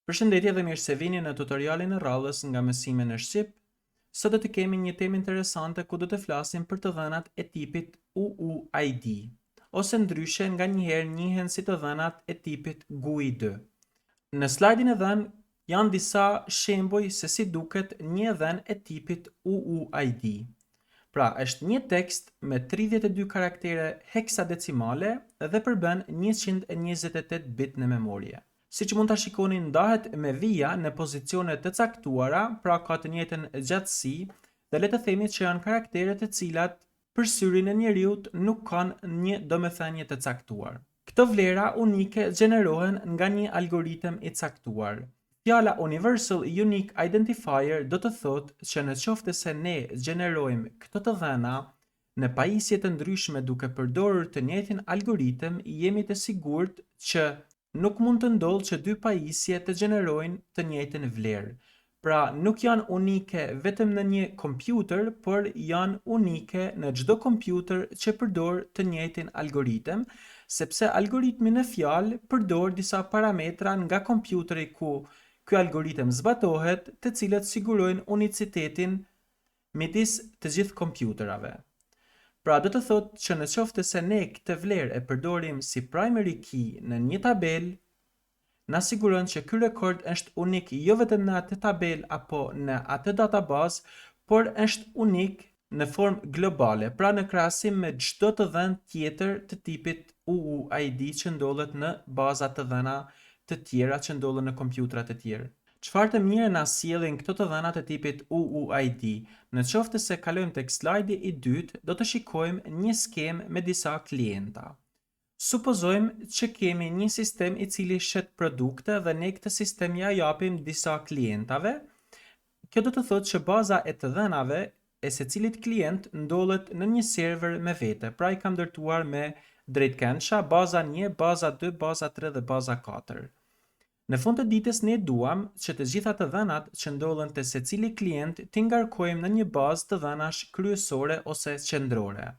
Përshëndetje dhe mirë se vini në tutorialin e radhës nga mësime në Shqip. Sot do të kemi një temë interesante ku do të flasim për të dhënat e tipit UUID, ose ndryshe nga njëherë njihen si të dhënat e tipit GUID. Në slajdin e dhënë janë disa shembuj se si duket një dhënë e tipit UUID. Pra, është një tekst me 32 karaktere heksadecimale dhe përbën 128 bit në memorie. Siç mund ta shikoni, ndahet me vija në pozicione të caktuara, pra ka të njëjtën gjatësi dhe le të themi që janë karaktere të cilat për syrin e njeriut nuk kanë një domethënie të caktuar. Këto vlera unike gjenerohen nga një algoritëm i caktuar. Fjala Universal Unique Identifier do të thotë që në qoftë se ne gjenerojmë këto të dhëna në pajisje të ndryshme duke përdorur të njëjtin algoritëm, jemi të sigurt që nuk mund të ndodhë që dy pajisje të gjenerojnë të njëjtën vlerë. Pra, nuk janë unike vetëm në një kompjuter, por janë unike në çdo kompjuter që përdor të njëjtin algoritëm, sepse algoritmi në fjalë përdor disa parametra nga kompjuteri ku ky algoritëm zbatohet, të cilët sigurojnë unicitetin midis të gjithë kompjuterave. Pra do të thotë që në qoftë se ne këtë vlerë e përdorim si primary key në një tabel, na siguron që ky rekord është unik jo vetëm në atë tabel apo në atë database, por është unik në formë globale, pra në krahasim me çdo të dhënë tjetër të tipit UUID që ndodhet në baza të dhëna të tjera që ndodhen në kompjutra të tjerë. Çfarë të mirë na sjellin këto të dhëna të tipit UUID? Në qoftë se kalojmë tek slajdi i dytë, do të shikojmë një skemë me disa klienta. Supozojmë që kemi një sistem i cili shet produkte dhe ne këtë sistem ja japim disa klientave. Kjo do të thotë që baza e të dhënave e secilit klient ndodhet në një server me vete. Pra i kam ndërtuar me drejtkëndsha, baza 1, baza 2, baza 3 dhe baza 4. Në fund të ditës ne duam që të gjitha të dhënat që ndodhen te secili klient t'i ngarkojmë në një bazë të dhënash kryesore ose qendrore.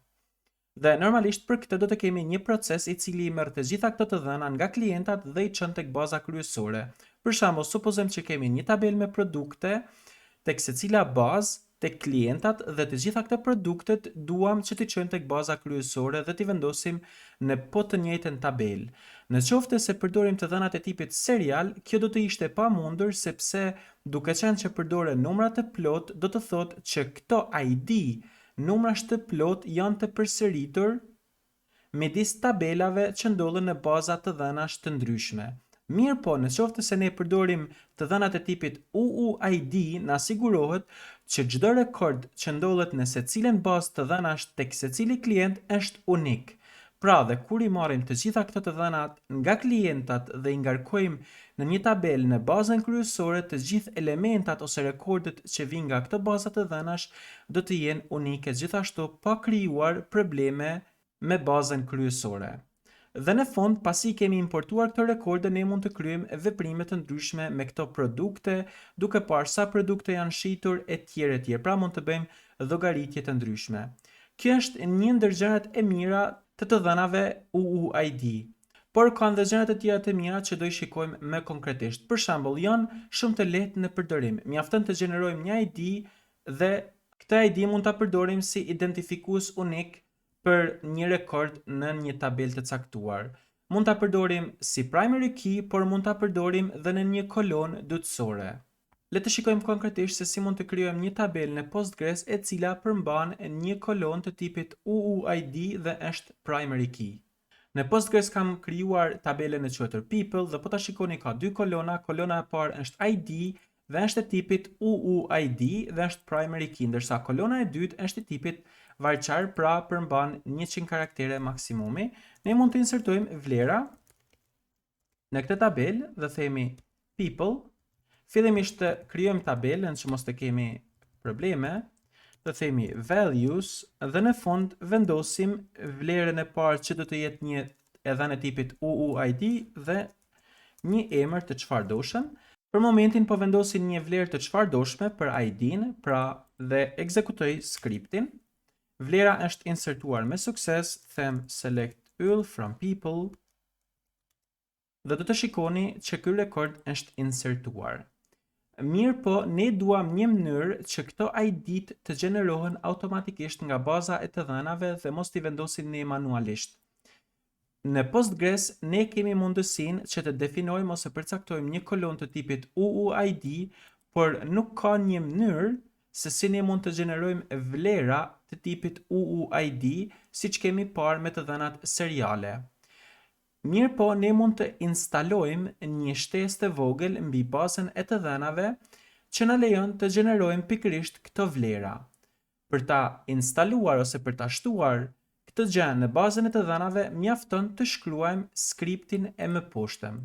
Dhe normalisht për këtë do të kemi një proces i cili i merr të gjitha këto të dhëna nga klientat dhe i çon tek baza kryesore. Për shembull, supozojmë që kemi një tabel me produkte tek secila bazë, tek klientat dhe të gjitha këto produktet duam që t'i çojmë tek baza kryesore dhe t'i vendosim në po të njëjtën tabel. Në qoftë se përdorim të dhënat e tipit serial, kjo do të ishte pamundur sepse duke qenë që përdoren numra të plot, do të thotë që këto ID, numrash të plot janë të përsëritur midis tabelave që ndodhen në baza të dhënash të ndryshme. Mirë po, në qoftë se ne përdorim të dhënat e tipit UUID, na sigurohet që çdo rekord që ndodhet në secilën bazë të dhënash tek secili klient është unik. Pra, dhe kur i marrim të gjitha këto të dhënat nga klientat dhe i ngarkojmë në një tabel në bazën kryesore, të gjithë elementat ose rekordet që vijnë nga këto baza të dhënash do të jenë unike, gjithashtu pa krijuar probleme me bazën kryesore. Dhe në fund, pasi kemi importuar këto rekorde, ne mund të kryejmë veprime të ndryshme me këto produkte, duke parë sa produkte janë shitur e tjerë e tjerë. Pra mund të bëjmë llogaritje të ndryshme. Kjo është një ndër gjërat e mira të dhënave UUID. Por kanë dhe gjërat e tjera të mira që do i shikojmë më konkretisht. Për shembull, janë shumë të lehtë në përdorim. Mjafton të gjenerojmë një ID dhe këtë ID mund ta përdorim si identifikues unik për një rekord në një tabel të caktuar. Mund ta përdorim si primary key, por mund ta përdorim dhe në një kolonë dytësore. Le të shikojmë konkretisht se si mund të krijojmë një tabel në Postgres e cila përmban një kolonë të tipit UUID dhe është primary key. Në Postgres kam krijuar tabelen e quajtur people dhe po ta shikoni ka dy kolona. Kolona e parë është ID dhe është e tipit UUID dhe është primary key, ndërsa kolona e dytë është e tipit varchar, pra përmban 100 karaktere maksimumi. Ne mund të insertojmë vlera në këtë tabel dhe themi people. Fillimisht të krijojmë tabelën që mos të kemi probleme. Dhe themi values dhe në fund vendosim vlerën e parë që do të jetë një e dhënë tipit UUID dhe një emër të çfarëdoshëm. Për momentin po vendosim një vlerë të çfarëdoshme për ID-n, pra dhe ekzekutoj skriptin. Vlera është insertuar me sukses, them select all from people. dhe do të shikoni që ky rekord është insertuar. Mirë po, ne duam një mënyrë që këto ID të gjenerohen automatikisht nga baza e të dhënave dhe mos t'i vendosim ne manualisht. Në Postgres, ne kemi mundësinë që të definojmë ose përcaktojmë një kolon të tipit UUID, por nuk ka një mënyrë se si ne mund të gjenerojmë vlera të tipit UUID, siç kemi parë me të dhënat seriale. Mirë po, ne mund të instalojmë një shtesë të vogël mbi bazën e të dhënave që na lejon të gjenerojmë pikërisht këto vlera. Për ta instaluar ose për ta shtuar këtë gjë në bazën e të dhënave, mjafton të shkruajmë skriptin e mëposhtëm.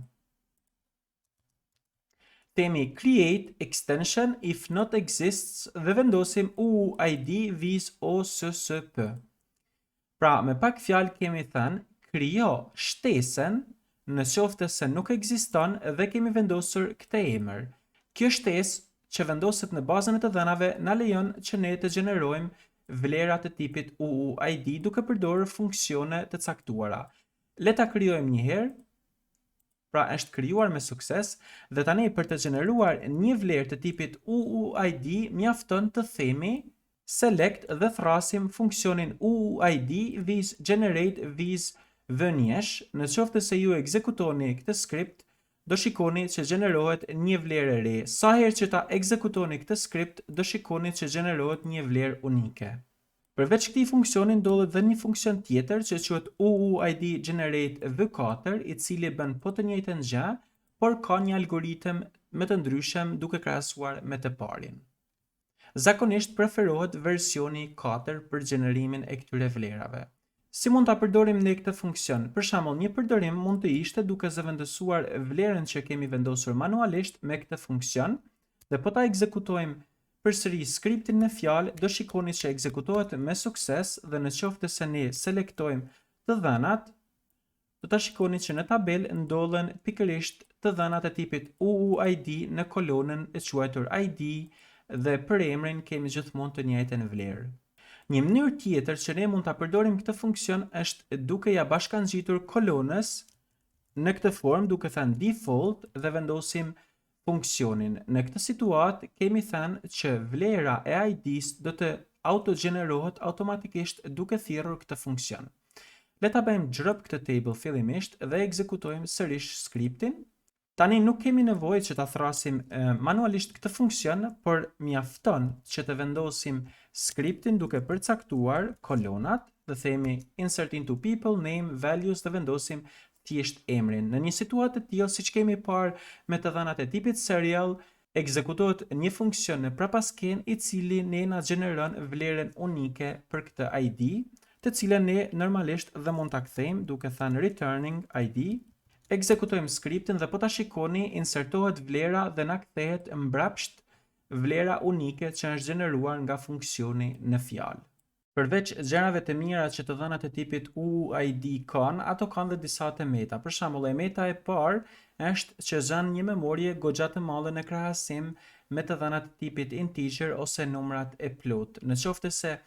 Themi create extension if not exists dhe vendosim UUID vis OSSP. Pra, me pak fjalë kemi thënë krijo shtesën në qoftë se nuk ekziston dhe kemi vendosur këtë emër. Kjo shtesë që vendoset në bazën e të dhënave na lejon që ne të gjenerojmë vlera të tipit UUID duke përdorur funksione të caktuara. Le ta krijojmë një herë. Pra është krijuar me sukses dhe tani për të gjeneruar një vlerë të tipit UUID mjafton të themi select dhe thrasim funksionin UUID vis generate vis vënjesh. Në qoftë se ju ekzekutoni këtë skript, do shikoni që gjenerohet një vlerë e re. Sa herë që ta ekzekutoni këtë skript, do shikoni që gjenerohet një vlerë unike. Përveç këtij funksioni ndodhet dhe një funksion tjetër që quhet UUID generate v4, i cili bën po të njëjtën gjë, por ka një algoritëm më të ndryshëm duke krahasuar me të parin. Zakonisht preferohet versioni 4 për gjenerimin e këtyre vlerave. Si mund ta përdorim ne këtë funksion? Për shembull, një përdorim mund të ishte duke zëvendësuar vlerën që kemi vendosur manualisht me këtë funksion, dhe po ta ekzekutojmë përsëri skriptin në fjalë, do shikoni që ekzekutohet me sukses dhe në qoftë se ne selektojmë të dhënat, do ta shikoni që në tabel ndodhen pikërisht të dhënat e tipit UUID në kolonën e quajtur ID dhe për emrin kemi gjithmonë të njëjtën vlerë. Një mënyrë tjetër që ne mund ta përdorim këtë funksion është duke ja bashkangjitur kolonës në këtë formë duke thënë default dhe vendosim funksionin. Në këtë situatë kemi thënë që vlera e ID-s do të autogjenerohet automatikisht duke thirrur këtë funksion. Le ta bëjmë drop këtë table fillimisht dhe ekzekutojmë sërish skriptin. Tani nuk kemi nevojë që ta thrasim manualisht këtë funksion, por mjafton që të vendosim skriptin duke përcaktuar kolonat dhe themi insert into people, name, values dhe vendosim thjesht emrin. Në një situatë të tillë siç kemi parë me të dhënat e tipit serial, ekzekutohet një funksion në prapasken i cili ne na gjeneron vlerën unike për këtë ID, të cilën ne normalisht dhe mund ta kthejmë duke thënë returning ID. Ekzekutojmë skriptin dhe po ta shikoni insertohet vlera dhe na kthehet mbrapsht vlera unike që është gjeneruar nga funksioni në fjalë. Përveç gjërave të mira që të dhënat e tipit UUID kanë, ato kanë dhe disa të meta. Për shembull, e meta e parë është që zën një memorie goxha të madhe në krahasim me të dhënat e tipit integer ose numrat e plot. Në qoftë se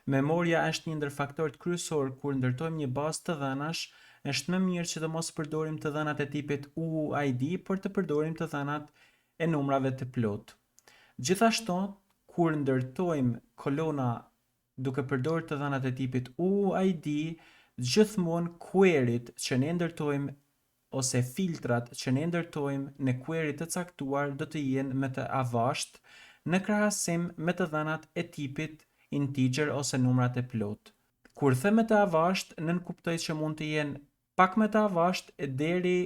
memoria është një ndër faktorët kryesor kur ndërtojmë një bazë të dhënash, është më mirë që të mos përdorim të dhënat e tipit UUID, por të përdorim të dhënat e numrave të plot. Gjithashtu, kur ndërtojmë kolona duke përdorur të dhënat e tipit UUID, gjithmonë queryt që ne ndërtojmë ose filtrat që ne ndërtojmë në query të caktuar do të jenë me të avashtë në krahasim me të dhënat e tipit integer ose numrat e plot. Kur them me të avashtë, nënkuptoj që mund të jenë pak me të avashtë deri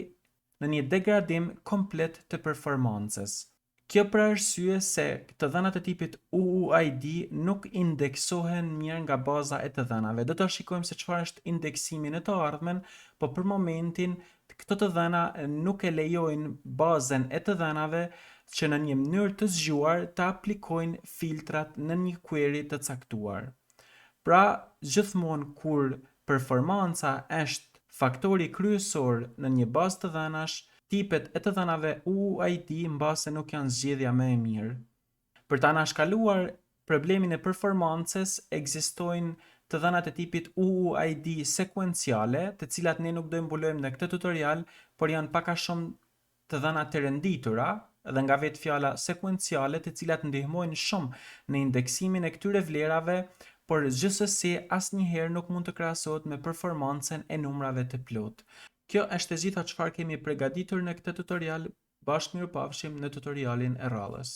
në një degradim komplet të performancës. Kjo për arsye se të dhënat e tipit UUID nuk indeksohen mirë nga baza e të dhënave. Do të shikojmë se çfarë është indeksimi në të ardhmen, po për momentin këto të dhëna nuk e lejojnë bazën e të dhënave që në një mënyrë të zgjuar të aplikojnë filtrat në një query të caktuar. Pra, gjithmonë kur performanca është faktori kryesor në një bazë të dhënash, tipet e të dhënave UUID mbase nuk janë zgjedhja më e mirë. Për ta anashkaluar problemin e performancës, ekzistojnë të dhënat e tipit UUID sekuenciale, të cilat ne nuk do i mbulojmë në këtë tutorial, por janë pak a shumë të dhënat të renditura dhe nga vetë fjala sekuenciale, të cilat ndihmojnë shumë në indeksimin e këtyre vlerave, por gjithsesi asnjëherë nuk mund të krahasohet me performancën e numrave të plot. Kjo është e gjitha çfarë kemi përgatitur në këtë tutorial. Bashkë mirupafshim në tutorialin e radhës.